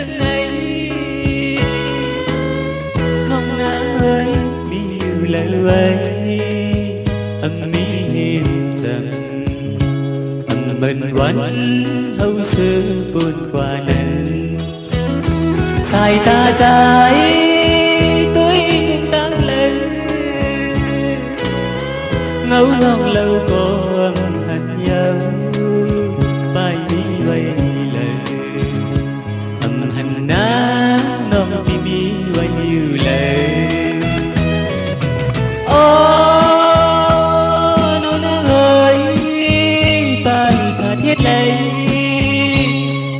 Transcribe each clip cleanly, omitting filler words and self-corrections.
từng này mong nắng ơi yêu lời ấy âm mi hiền tầm âm bên quanh hậu xưa buồn qua nên sai ta trái tôi đang lên ngấu lòng lâu còn hạnh nhau bài đi vậy lời âm hành ná non tim đi vậy nhiều lời nó nắng ơi bài thả thiết lấy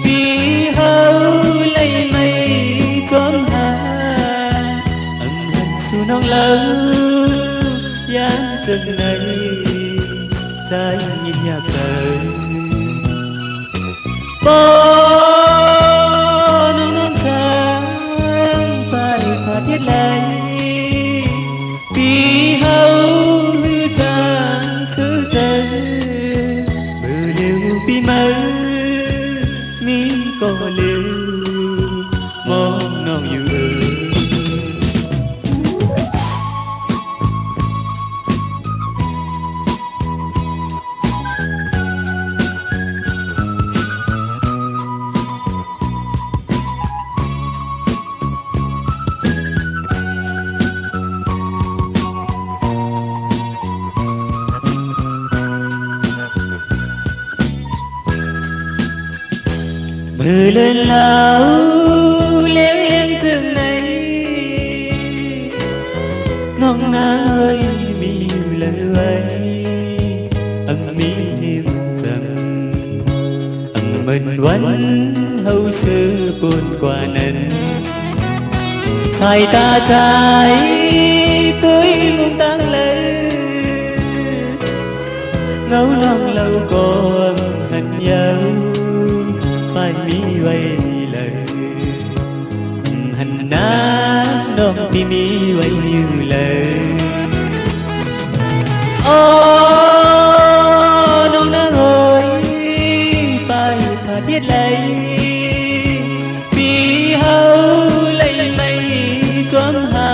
vì hâu lấy mây chốn hà âm hành su non lâu dáng từng này trái nhìn nhà trời bó nắng nắng sáng phải thả thiết lấy vì hâu hư tràn xứ trời bờ liêu bi mơ mi có liêu mong non yêu mưa lên lao liếng liếng từng này non nắng ơi mi lời ấy âm mi hiu trầm âm bên quanh hậu xưa buồn qua nên sai ta trái tôi muốn tăng lên ngấu lòng lâu còn hạnh nhau bài mi vậy lời hành ná non tim mi vậy nhiều lời non nắng ơi bài thả thiết lấy vì hâu lấy mây chốn hà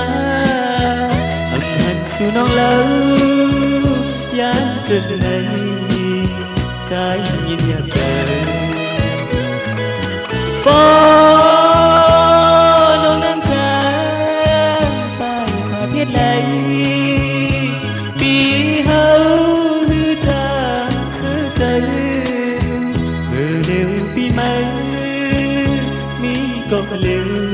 âm hành su non lâu dáng từng này trái nhìn nhà trời bó nắng nắng sáng phải thả thiết lấy vì hâu hư tràn xứ trời bờ liêu bi mây mi có liêu